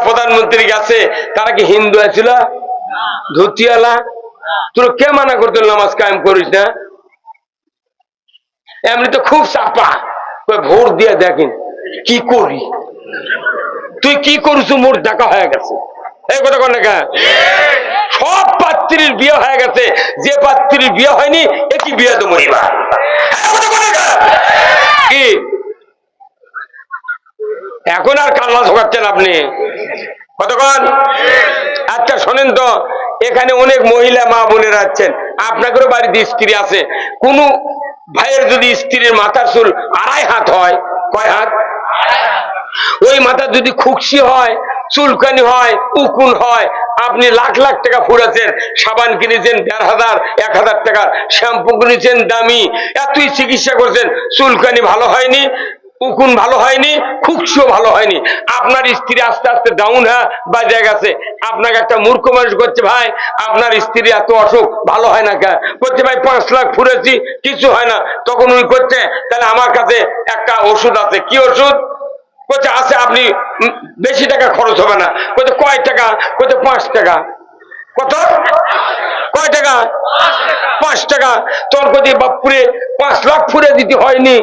প্রধানমন্ত্রী গেছে, তারা কি হিন্দু আছিল? ধুতিওয়ালা? তোর কে মানা করতো নামাজ কায়েম করিস না? এমনি তো খুব চাপা, ভোট দিয়ে দেখেন কি করি। তুই কি করছ? মোট দেখা হয়ে গেছে। এই কথা কন না, সব পাত্রীর বিয়ে হয়ে গেছে, যে পাত্রীর বিয়ে হয়নি একই বিয়ে তো মরিবা। কি এখন আর কান্না ঝোকাচ্ছেন আপনি? কতক্ষণ? আচ্ছা শোনেন তো, এখানে অনেক মহিলা মা বোনেরা আছেন, আপনাদেরও বাড়িতে স্ত্রী আছে। কোন ভাইয়ের যদি স্ত্রীর মাথার চুল 2.5 হাত হয়, কয় হাত? ওই মাথা যদি খুকসি হয়, চুলকানি হয়, উকুন হয়, আপনি লাখ লাখ টাকা ফুরাছেন, সাবান কিনেছেন 1,500 1,000 টাকার, শ্যাম্পু কিনেছেন দামি, এতই চিকিৎসা করছেন, চুলকানি ভালো হয়নি, উকুন ভালো হয়নি, খুকসিও ভালো হয়নি, আপনার স্ত্রী আস্তে আস্তে ডাউন বাজে গেছে। আপনাকে একটা মূর্খ মানুষ করছে, ভাই আপনার স্ত্রী এত অসুখ ভালো হয় না কেন? করছে ভাই 5 লাখ ফুরেছি কিছু হয় না। তখন উনি করছে, তাহলে আমার কাছে একটা ওষুধ আছে। কি ওষুধ? কোথায় আছে? আপনি বেশি টাকা খরচ হবে না। কোথায়? কয় টাকা? কোথায়? 5 টাকা। কত? কয় টাকা? 5 টাকা। তোর কোথায় বাপুরে 5 লাখ ফুরে দিতে হয়নি,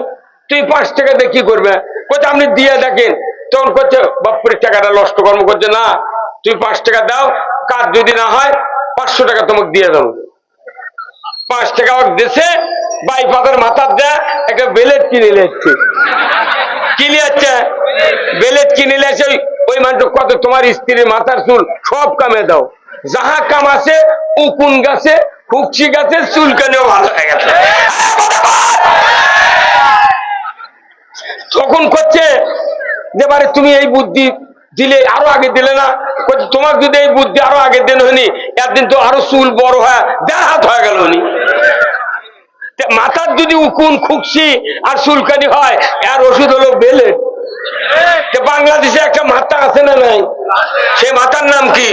তুই 5 টাকা দিয়ে কি করবে? কোথায়? আপনি দিয়ে দেখেন। তখন করছে বাপুরে টাকাটা নষ্ট কর্ম করছে না, তুই 5 টাকা দাও, কাজ যদি না হয় 500 টাকা তোমাকে দিয়ে দেবো। 5 টাকা দেশে বাইপাসের মাথার দেয় একটা বেলেট কিনে নিচ্ছে। কি নিয়েছে? বেলেট কিনে নিয়েছে। ওই মানুষ কত? তোমার স্ত্রীর মাথার চুল সব কামে দাও, যাহা কাম আছে, উকুন গাছে, খুকসি গাছে, চুলকানিও ভালো হয়ে গেছে। তখন করছে যে বারে তুমি এই বুদ্ধি দিলে, আরো আগে দিলে না? তোমার যদি এই বুদ্ধি আরো আগে দিন হয়নি, একদিন তো আরো চুল বড় হয় 1.5 হাত হয়ে গেল। মাথার যদি উকুন, খুকসি আর চুলকানি হয়, এর ওষুধ হলো বেলেট। বাংলাদেশে একটা মাথা আছে না নাই? সে মাথার নাম কি?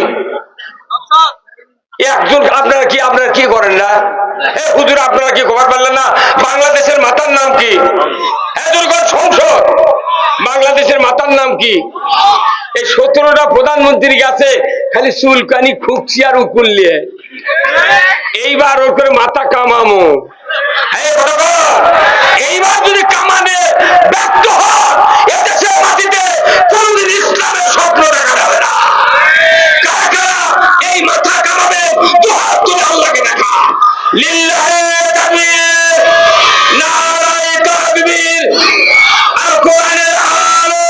একজন আপনারা কি করেন না? হুজুর আপনারা কি খবর পারলেন না? বাংলাদেশের মাথার নাম কি? সংসদ। বাংলাদেশের মাথার নাম কি? এই 17টা প্রধানমন্ত্রী গেছে খালি চুলকানি, খুকসি আর উকুন নিয়ে। এইবার ওর করে মাথা কামামো। এইবার যদি কামানে ব্যর্থ হয়, এদেশের মাটিতে কোনদিন ইসলামের স্বপ্ন দেখা যাবে না। কারা কারা এই মাথা কামাবে? দুহাত তুলে আল্লাহকে দেখা। লিল্লাহে তাকবীর, নারায়ে তাকবীর, আর কোরআনের আলো।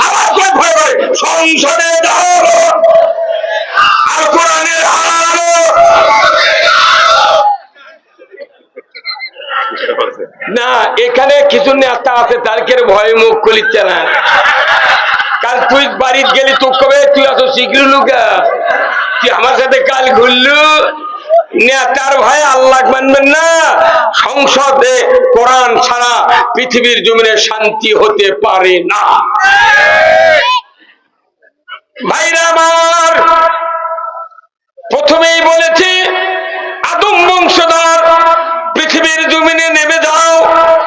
আবার কই ভয় ভয় সংসদে দাও, আর কোরআনের আলো। না, এখানে কিছু নেতা আছে, তারকে ভয়ে মুখ খুলিচ্ছে না। কাল তুই বাড়ির গেলি, তুই কবে তুই এত শীঘ্র লুকা, তুই আমার সাথে কাল ঘুরলু। নেতার ভয়ে আল্লাহ মানবেন না। সংসদে কোরআন ছাড়া পৃথিবীর জমিনে শান্তি হতে পারে না। ভাইরা আমার, প্রথমেই বলেছি আদম বংশধর পৃথিবীর জমিনে নেমে যাও,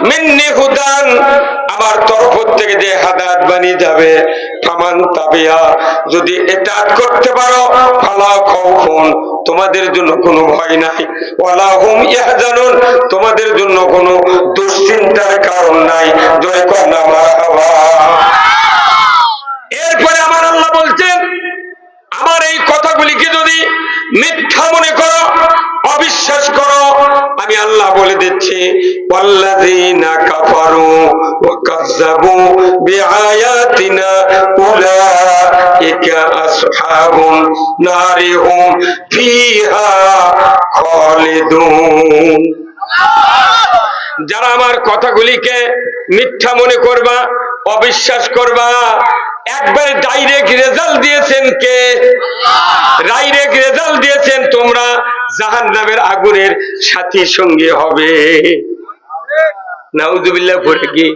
মিন্নি হুদান, আমার তরফ থেকে যে হাদায়াত বানিয়ে যাবে, ফামান তাবিয়া, যদি ইতাআত করতে পারো, ফালা খাউফুন, তোমাদের জন্য কোনো ভয় নাই, ওয়ালা হুম ইয়াহজানুন, তোমাদের জন্য কোনো দুশ্চিন্তার কারণ নাই। জয় কন্যা মারহাবা। এরপরে আমার আল্লাহ বলছেন, আমার এই কথাগুলিকে যদি মিথ্যা মনে করো, অবিশ্বাস করো, আমি আল্লাহ বলে দিচ্ছি, ওয়াল্লাযীনা কাফারু ওয়া কাযযাবু বিআয়াতিনা উলাইকা আসহাবুন নারি হুম ফিহা খালিদুন। যারা আমার কথাগুলিকে মিথ্যা মনে করবা, অবিশ্বাস করবা, একবার ডাইরেক্ট রেজাল্ট দিয়েছেন কে? ডাইরেক্ট রেজাল্ট দিয়েছেন তোমরা জাহান্নামের আগুনের সাথী সঙ্গী হবে। নাউজুবিল্লাহ। পড়ে কি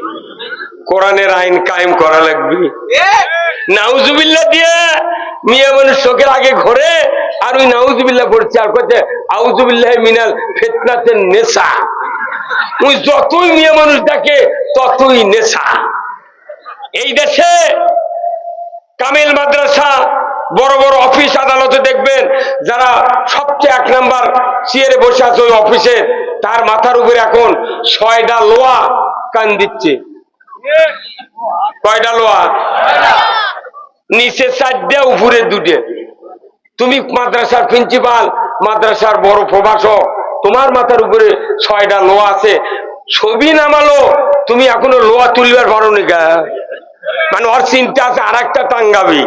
কোরআনের আইন কায়েম করা লাগবে। নাউজুবিল্লাহ দিয়ে মিয়া মানুষ চোখের আগে ঘোরে, আর ওই নাউজুবিল্লাহ পড়ছে, আর করছে আউজুবিল্লাহ মিনাল ফিতনাতিন নিসা। ওই যতই মিয়া মানুষ দেখে ততই নেশা। এই দেশে কামিল মাদ্রাসা, বড় বড় অফিস আদালতে দেখবেন যারা সবচেয়ে 1 নাম্বার চেয়ারে বসে আছে ওই অফিসে, তার মাথার উপরে এখন 6টা লোহা কান দিচ্ছে। কয়টা লোহা? নিচে 4টে, উপরে 2টে। তুমি মাদ্রাসার প্রিন্সিপাল, মাদ্রাসার বড় প্রভাষক, তোমার মাথার উপরে 6টা লোহা আছে। ছবি নামালো, তুমি এখনো লোহা তুলবার পারো নি গা। মানে ওর চিন্তা আছে আর একটা টাঙ্গাবি।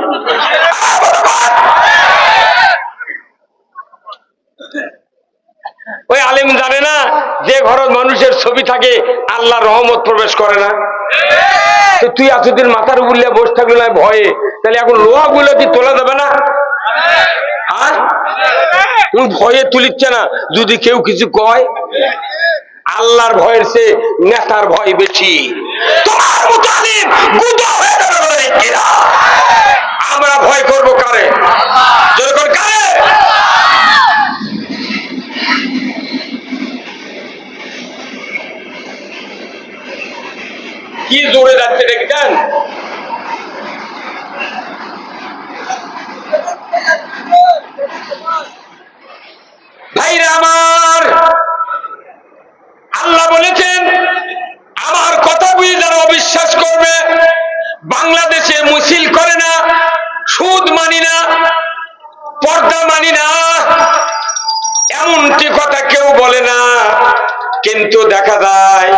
ওই আলেম জানে না যে ঘরের মানুষের ছবি থাকে আল্লাহর রহমত প্রবেশ করে না। তো তুই এতদিন মাথার উপর বসে থাকলো না ভয়ে, তাহলে এখন লোহা গুলো কি তোলা যাবে না? হ্যাঁ, তুমি ভয়ে তুলিচ্ছে না। যদি কেউ কিছু কয়, আল্লাহর ভয়ের সে নেতার ভয় বেশি। তোমার মতো আলেম গুদা হয়ে যাবে কিনা? আমরা ভয় করবো কারে? যখন কারে? কি জোরে যাচ্ছে দেখছেন? ভাইরা আমার, আল্লাহ বলেছেন আমার কথা বুঝে যারা অবিশ্বাস করবে, বাংলাদেশে মিছিল করে না, সুদ মানি না, পর্দা মানি না, এমনটি কথা কেউ বলে না, কিন্তু দেখা যায়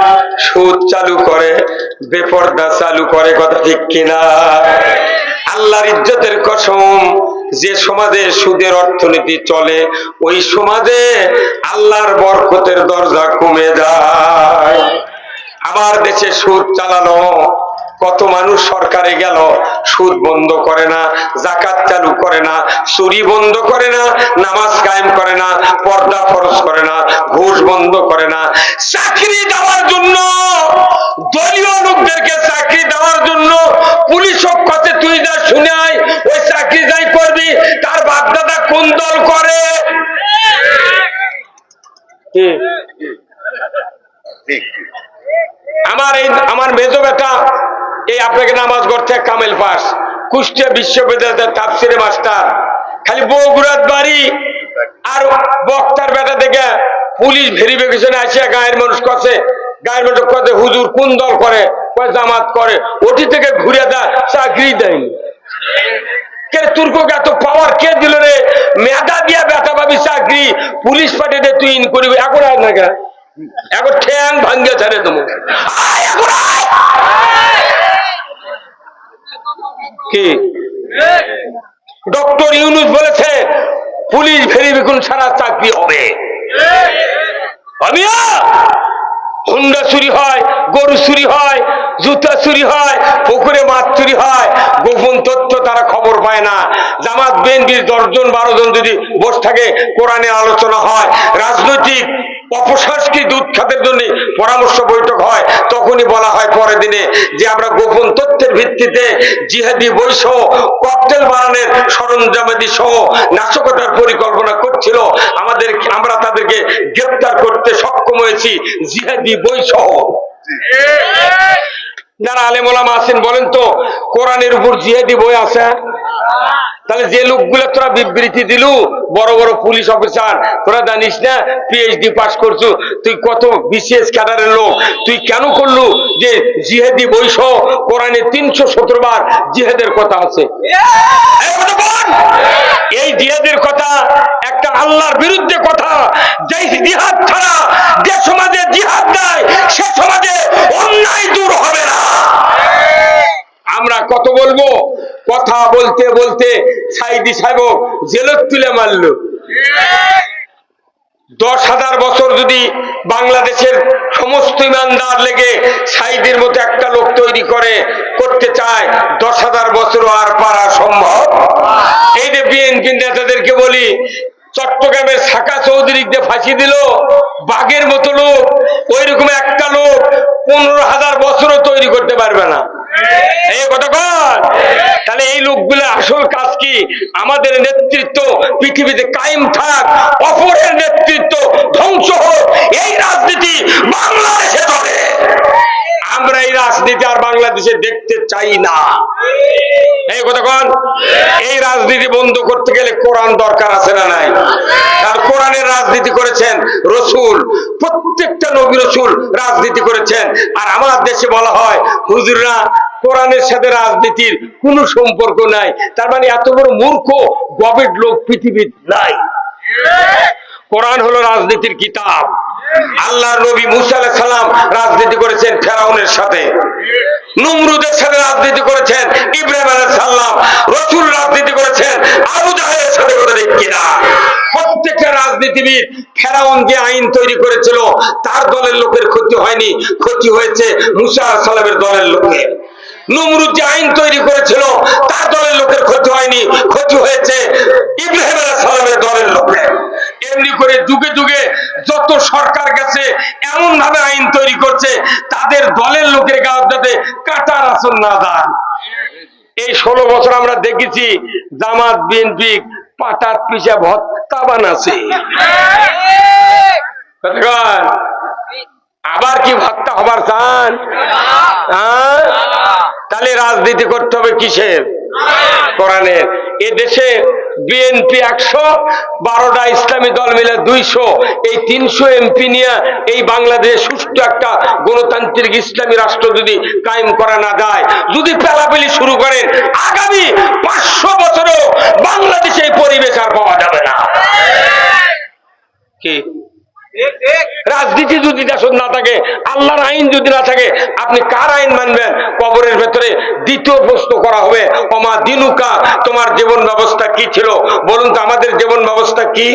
সুদ চালু করে, বেপর্দা চালু করে। কথা ঠিক কিনা? আল্লাহর ইজ্জতের কসম, যে সমাজে সুদের অর্থনীতি চলে ওই সমাজে আল্লাহর বরকতের দরজা কমে যায়। আমার দেশে সুদ চালানো, কত মানুষ সরকারে গেল, সুদ বন্ধ করে না, যাকাত চালু করে না, চুরি বন্ধ করে না, নামাজ কায়েম করে না, পর্দা ফরজ করে না, ঘুষ বন্ধ করে না। চাকরি দেওয়ার জন্য, দলীয় লোকদেরকে চাকরি দেওয়ার জন্য পুলিশ কাছে তুই যা শুনে আয়, ওই চাকরি যাই করবি, তার বাপদাদা কোন দল করে? আমার মেজো বেটা এই আপনাকে নামাজ গড়ছে কামেল পাস, কুষ্টিয়া বিশ্ববিদ্যালয়ের তাফসিরে মাস্টার, খালি বগুড়ার বাড়ি। আর বক্তার বেটা দেখে পুলিশ ভেরিফিকেশনে আসিয়া গায়ের মানুষ কাছে, গায়ের মানুষ কাছে হুজুর কোন দল করে? জামাত করে। ওটি থেকে ঘুরে দেয়, চাকরি দেয়নি। কে তুর্ককে এত পাওয়ার কে দিল রে? মেধা দিয়া বেটা পাবি চাকরি, পুলিশ পাঠিয়ে তুই ইন করবি। এখন আর না কেন, এখন ঠ্যাং ভাঙ্গে ছাড়ে তুমি। কি ডক্টর ইউনুস বলেছে পুলিশ ভেরিফিকেশন ছাড়া চাকরি হবে। হুন্ডা চুরি হয়, গরু চুরি হয়, জুতা চুরি হয়, পুকুরে মাছ চুরি হয়, গোপন তথ্য তারা খবর পায় না। জামাত বিএনপির 10 জন 12 জন যদি বসে থাকে, কোরআনের আলোচনা হয়, রাজনৈতিক অপসংস্কৃতি উৎখাতের জন্য পরামর্শ বৈঠক হয়, তখনই বলা হয় পরের দিনে যে আমরা গোপন তথ্যের ভিত্তিতে জিহাদি বই সহ ককটেল বানানোর সরঞ্জামাদি সহ নাশকতার পরিকল্পনা করছিল, আমরা তাদেরকে গ্রেফতার করতে সক্ষম হয়েছি জিহাদি বই সহ। যারা আলেম ওলামা আছেন বলেন তো, কোরআনের উপর জিহাদি বই আছে? তাহলে যে লোকগুলো তোরা বিবৃতি দিলু, বড় বড় পুলিশ অফিসার, তোরা জানিস না পিএইচডি পাস করছু, তুই কত বিসিএস ক্যাডারের লোক, তুই কেন করলু যে জিহাদি বই সহ কোরআনে 317 বার জিহাদের কথা আছে? এই জিহাদের কথা একটা আল্লাহর বিরুদ্ধে কথা। যে জিহাদ ছাড়া যে সমাজে জিহাদ নাই, সে সমাজে অন্যায় দূর হবে না। আমরা কত বলবো, কথা বলতে বলতে সাইদি সাহেব জেলত তুলে মারল। 10,000 বছর যদি বাংলাদেশের সমস্ত ইমানদার লেগে সাইদির মতো একটা লোক তৈরি করতে চায়, 10,000 বছরও আর পারা সম্ভব। এই যে বিএনপি নেতাদেরকে বলি, চট্টগ্রামের সাকা চৌধুরীকে ফাঁসি দিল, বাঘের মতো লোক, ওই রকম একটা লোক 15,000 বছরও তৈরি করতে পারবে না। এই কতক্ষণ? তাহলে এই লোকগুলো আসল কাজ কি? আমাদের নেতৃত্ব পৃথিবীতে কায়েম থাক, অপরের নেতৃত্ব ধ্বংস হোক, এই রাজনীতি বাংলাদেশে চলে। আমরা এই রাজনীতি আর বাংলাদেশে দেখতে চাই না। এই কতক্ষণ এই রাজনীতি বন্ধ করতে গেলে কোরআন দরকার আছে না নাই? আর কোরআনের রাজনীতি করেছেন রসুল, প্রত্যেকটা নবী রসুল রাজনীতি করেছেন। আর আমার দেশে বলা হয় হুজুররা কোরআনের সাথে রাজনীতির কোনো সম্পর্ক নাই। তার মানে এত বড় মূর্খ গবেট লোক পৃথিবীর নাই। কোরআন হলো রাজনীতির কিতাব। আল্লাহর নবী মুসা আলাইহিস সালাম রাজনীতি করেছেন ফেরাউনের সাথে, নমরুদের সাথে রাজনীতি করেছেন ইব্রাহিম আলাইহিস সালাম, রাসূল রাজনীতি করেছেন আবু জাহেলের সাথে। কথা ঠিক কিনা? প্রত্যেকটা রাজনীতিবিদ ফেরাউন যে আইন তৈরি করেছিল তার দলের লোকের ক্ষতি হয়নি, ক্ষতি হয়েছে মুসা আলাইহিস সালামের দলের লোকের। নমরুদ যে আইন তৈরি করেছিল তার দলের লোকের ক্ষতি হয়নি, ক্ষতি হয়েছে ইব্রাহিম আলাইহিস সালামের দলের লোকের। এমনি করে যুগে যুগে যত সরকার গেছে এমন ভাবে আইন তৈরি করছে তাদের দলের লোকের গায়ে যাতে কাটার আসন না যায়। এই 16 বছর আমরা দেখেছি জামাত বিএনপি পাটার পিছে ভত্তা বানাছে। আবার কি ভত্তা হবার চান? তাহলে রাজনীতি করতে হবে কিসের? কোরআনের। এ দেশে বিএনপি 100, 12টা ইসলামী দল মিলে 200, এই 300 এমপি নিয়ে এই বাংলাদেশে সুষ্ঠু একটা গণতান্ত্রিক ইসলামী রাষ্ট্র যদি কায়েম করা না যায়, যদি পেলাপেলি শুরু করেন, আগামী 500 বছরেও বাংলাদেশে এই পরিবেশ আর পাওয়া যাবে না। কি রাজনীতি যদি দেশ না থাকে, আল্লাহর আইন যদি না থাকে, আপনি কার আইন মানবেন? কবরের ভেতরে দ্বিতীয় প্রশ্ন করা হবে, ওমা দিনুকা, তোমার জীবন ব্যবস্থা কি ছিল? বলুন তো আমাদের জীবন ব্যবস্থা কি?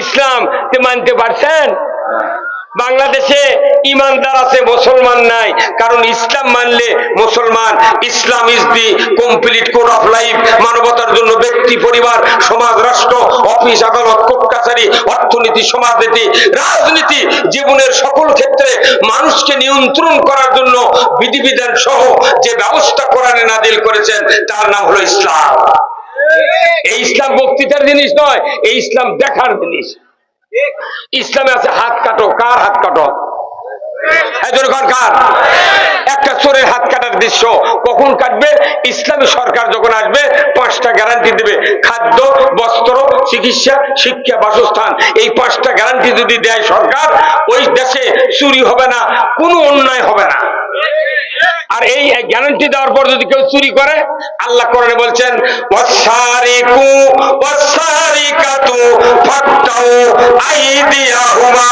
ইসলাম মানতে পারছেন? বাংলাদেশে ইমানদার আছে, মুসলমান নাই। কারণ ইসলাম মানলে মুসলমান। Islam is the complete code of life. মানবতার জন্য ব্যক্তি, পরিবার, সমাজ, রাষ্ট্র, অফিস, আদালত, কোর্ট কাছারি, অর্থনীতি, সমাজনীতি, রাজনীতি, জীবনের সকল ক্ষেত্রে মানুষকে নিয়ন্ত্রণ করার জন্য বিধিবিধান সহ যে ব্যবস্থা কোরআনে নাজিল করেছেন তার নাম হলো ইসলাম। এই ইসলাম বক্তৃতার জিনিস নয়, এই ইসলাম দেখার জিনিস। ইসলামে আছে হাত কাটো। কার হাত কাটো? কার? একটা চোরের হাত কাটার দৃশ্য কখন কাটবে? ইসলামী সরকার যখন আসবে 5টা গ্যারান্টি দেবে, খাদ্য, বস্ত্র, চিকিৎসা, শিক্ষা, বাসস্থান। এই 5টা গ্যারান্টি যদি দেয় সরকার, ওই দেশে চুরি হবে না, কোনো অন্যায় হবে না। আর এই গ্যারান্টি দেওয়ার পর যদি কেউ চুরি করে, আল্লাহ কোরআনে বলছেন ওয়াসারিকু ওয়াসারিকাতু ফাকতাউ আইদিয়াহুমা।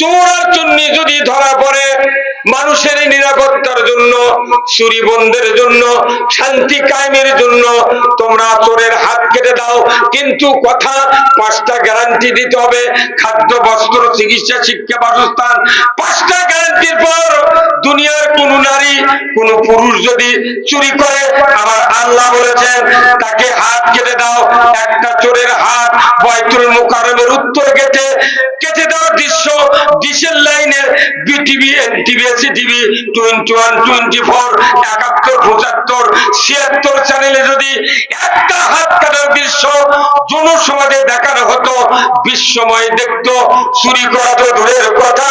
চোর আর চুন্নি যদি ধরা পড়ে, মানুষের নিরাপত্তার জন্য, চুরি বন্ধের জন্য, শান্তি কায়েমের জন্য তোমরা চোরের হাত কেটে দাও। কিন্তু কথা 5টা গ্যারান্টি দিতে হবে, খাদ্য, বস্ত্র, চিকিৎসা, শিক্ষা, বাসস্থান। 5টা গ্যারান্টির পর দুনিয়ার কোন নারী, কোন পুরুষ যদি চুরি করে, আবার আল্লাহ বলেছেন তাকে হাত কেটে দাও। একটা চোরের হাত বাইতুল মুকাররমের উত্তর গেটে কেটে দেওয়ার দৃশ্য ডিশের লাইনের বিটিভি, এনটিভি, সিটিভি 21, 24, 71, 75, 76 চ্যানেলে যদি একটা হাত কাটার দৃশ্য জনসমাজে দেখানো হতো, বিশ্বময় দেখত। চুরি করা তো দূরের কথা,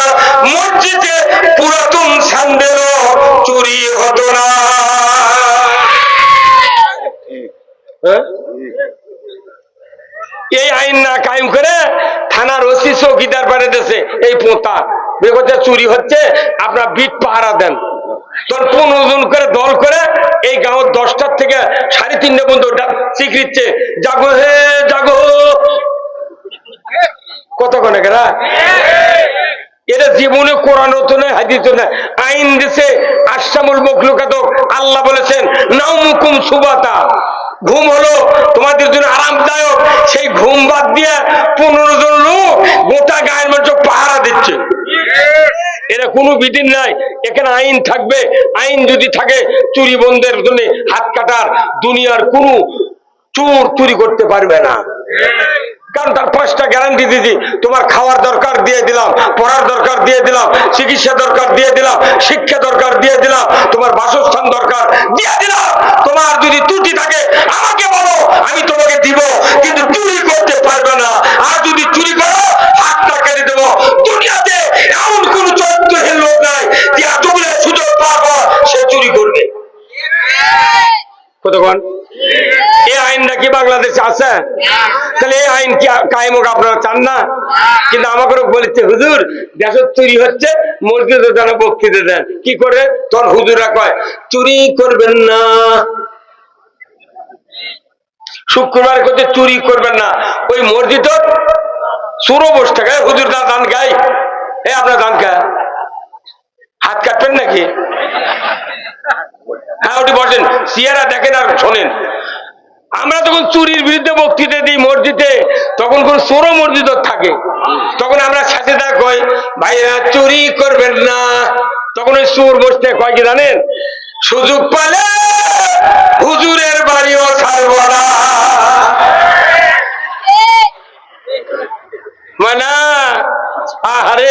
মসজিদে পুরাতন স্যান্ডেলও চুরি হতো না। এই আইন না কায়েম করে থানার ওসি চৌকিদার পাঠাতেছে এই পোঁতা চুরি হচ্ছে, আপনার বিট পাহারা দেন। তোর 15 জন করে দল করে এই গাঁয়ের 10টার থেকে 3:30 পর্যন্ত চিকরিচ্ছে, জাগো হে জাগো। কতক্ষণে কেনা এটা জীবনে কোরআন হতো না, হাদিস হতো না, আইন দিছে আশরামুল মাখলুকাত। আল্লাহ বলেছেন নাউমুকুম সুবাতা, ঘুম হলো তোমাদের জন্য আরামদায়ক। সেই ঘুম বাদ দিয়ে 15 জন লোক গোটা গায়ের মধ্যে পাহারা দিচ্ছে। এরা কোনো বিধির নাই, এখানে আইন থাকবে। আইন যদি থাকে চুরি বন্ধের জন্য হাত কাটার, দুনিয়ার কোনো চোর চুরি করতে পারবে না। কারণ তার 5টা গ্যারান্টি দিদি, তোমার খাওয়ার দরকার দিয়ে দিলাম, পড়ার দরকার দিয়ে দিলাম, চিকিৎসা দরকার দিয়ে দিলাম, শিক্ষা দরকার দিয়ে দিলাম, তোমার বাসস্থান দরকার দিয়ে দিলাম। তোমার যদি ত্রুটি থাকে আমাকে বলো, আমি তোমাকে দিব, কিন্তু চুরি করতে পারবে না। আর যদি চুরি করো হাতটা কেটে দেবো। দুনিয়াতে চুরি করবে। কতক্ষণ এই আইনটা কি বাংলাদেশে আছে? তাহলে এই আইন কি কায়েম হোক আপনারা চান না? কিন্তু আমাকে বলেছে হুজুর দেশ চুরি হচ্ছে, মসজিদে যেন বক্তৃতা দেন। কি করে? তোর হুজুরা কয় চুরি করবেন না, শুক্রবার করতে চুরি করবেন না। ওই মসজিদ চোরও বসে থাকে, হুজুর না দান গাই, আপনার দান খায় হাত কাটবেন নাকি? হ্যাঁ ওটি বসেন, সিয়ারা দেখেন আর শোনেন। আমরা যখন চুরির বিরুদ্ধে বক্তৃতা দিই মসজিদে, তখন কোন চোরও মসজিদ থাকে, তখন আমরা সাথে কই ভাইরা চুরি করবেন না। তখন ওই চোর বসতে কয় কি জানেন? সুযোগ পালে হুজুরের বাড়িও ছাড়ব না। মানে আরে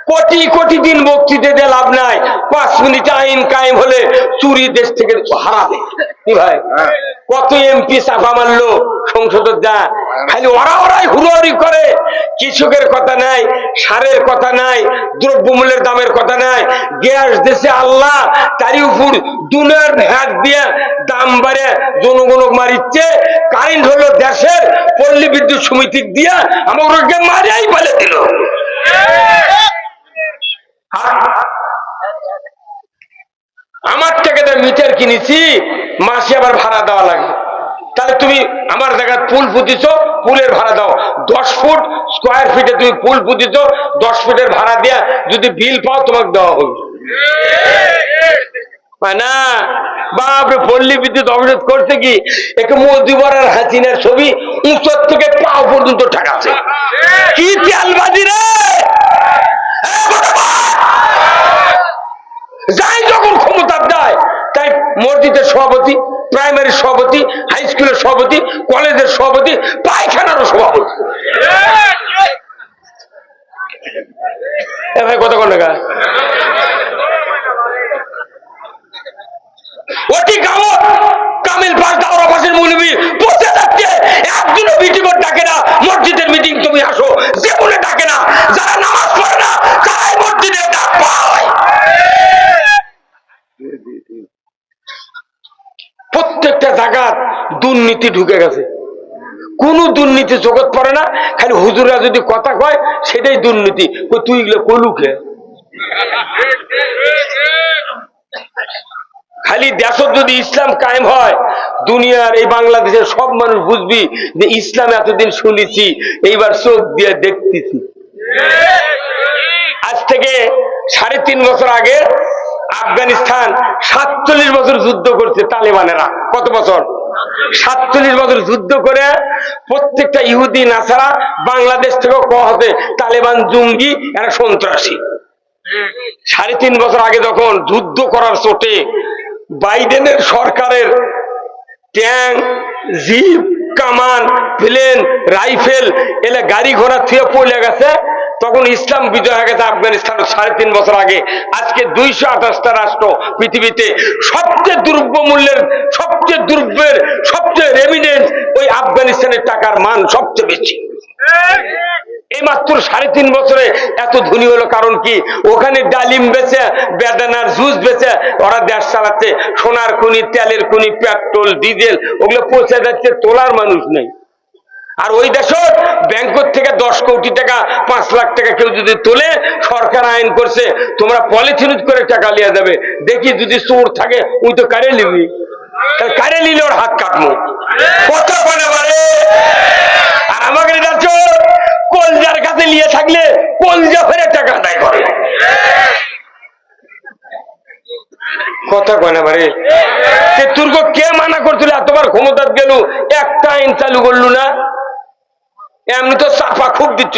কোটি কোটি দিন বক্তৃতা দিয়ে লাভ নাই, 5 মিনিট আইন কায়েম হলে চুরি দেশ থেকে হারাবে। কি ভাই, কত এমপি চাপা মারলো সংসদের, যা খালি ওরাই হুড়োহুড়ি করে। কৃষকের কথা নাই, সারের কথা নাই, দ্রব্যমূল্যের দামের কথা নাই। গ্যাস দেশে আল্লাহ, তারই উপর দুনিয়ার ভ্যাট দিয়ে দাম বাড়ে জনগণ মারিচ্ছে। কারেন্ট হলো দেশের পল্লী বিদ্যুৎ সমিতি দিয়া আমাকে মারিয়াই ফেলে দিল। আমার টাকাতে মিটার কিনেছি, মাসে আবার ভাড়া দেওয়া লাগে। তাহলে তুমি আমার জায়গায় পুল পুঁতিছ, পুলের ভাড়া দাও। 10 ফুট স্কোয়ার ফিটে তুমি পুল পুঁতিছ, 10 ফুটের ভাড়া দেয়া যদি বিল পাও তোমাকে দেওয়া হবে না। বাপরে পল্লী বিদ্যুৎ অবরোধ করছে কি, একে মজিবর আর হাসিনার ছবি উঁচর থেকে পাও পর্যন্ত ঠেকাচ্ছে। কি তেলবাজি রে! যাই যখন ক্ষমতা দেয় তাই মসজিদের সভাপতি, প্রাইমারি সভাপতি, হাই স্কুলের সভাপতি, কলেজের সভাপতি, পায়খানারও সভাপতি। ভাই কত কোন টাকা অতি গাঁৱত কামিল পাস দাওরা পাশের মৌলবী বসে যাচ্ছে, একজনও মিটিং ডাকে না। মসজিদের মিটিং তুমি আসো, জীবনে ডাকে না। যারা নামাজ পড়ে না তারাই মসজিদে ডাক পায়। প্রত্যেকটা জায়গার দুর্নীতি ঢুকে গেছে, কোন দুর্নীতি জগৎ পড়ে না। খালি হুজুরা যদি কথা কয় সেটাই দুর্নীতি। তুই এগুলো কলুকে খালি দেশ যদি ইসলাম কায়েম হয়, দুনিয়ার এই বাংলাদেশের সব মানুষ বুঝবি যে ইসলাম এতদিন শুনেছি, এইবার চোখ দিয়ে দেখতেছি। আজ থেকে 3.5 বছর আগে আফগানিস্তান 47 বছর যুদ্ধ করছে তালেবানেরা। কত বছর? 47 বছর যুদ্ধ করে প্রত্যেকটা ইহুদি নাসারা বাংলাদেশ থেকেও কওয়া হতে তালেবান জঙ্গি, এরা সন্ত্রাসী। 3.5 বছর আগে যখন যুদ্ধ করার চোটে বাইডেনের সরকারের ট্যাঙ্ক, জিপ, কামান, প্লেন, রাইফেল এলে গাড়ি ঘোড়া থুয়ে পড়ে গেছে, তখন ইসলাম বিজয় হয়ে গেছে আফগানিস্তান 3.5 বছর আগে। আজকে 228টা রাষ্ট্র পৃথিবীতে, সবচেয়ে দ্রব্য মূল্যের, সবচেয়ে দ্রব্যের, সবচেয়ে রেমিডেন্স ওই আফগানিস্তানের টাকার মান সবচেয়ে বেশি। এই মাত্র 3.5 বছরে এত ধনী হলো কারণ কি? ওখানে ডালিম বেচে, বেদানার জুস বেচে ওরা দেশ চালাচ্ছে। সোনার খনি, তেলের খনি, পেট্রোল, ডিজেল ওগুলো পৌঁছে যাচ্ছে, তোলার মানুষ নেই। আর ওই দেশে ব্যাংকের থেকে 10 কোটি টাকা, 5 লাখ টাকা কেউ যদি তোলে, সরকার আইন করছে তোমরা পলিথিন করে টাকা লিয়ে যাবে। দেখি যদি চোর থাকে ওই তো কারে নিবি, কারে নিলে ওর হাত কাটবো। কথা বলে আর আমাকে কলজার কাছে নিয়ে থাকলে কলজা ফেরে টাকা আদায় করে। কথা কয় না বারে, তুর্গ কে মানা করছিল? এতবার ক্ষমতা গেল, একটা আইন চালু করলু না। এমনি তো চাপা খুব দিচ্ছ।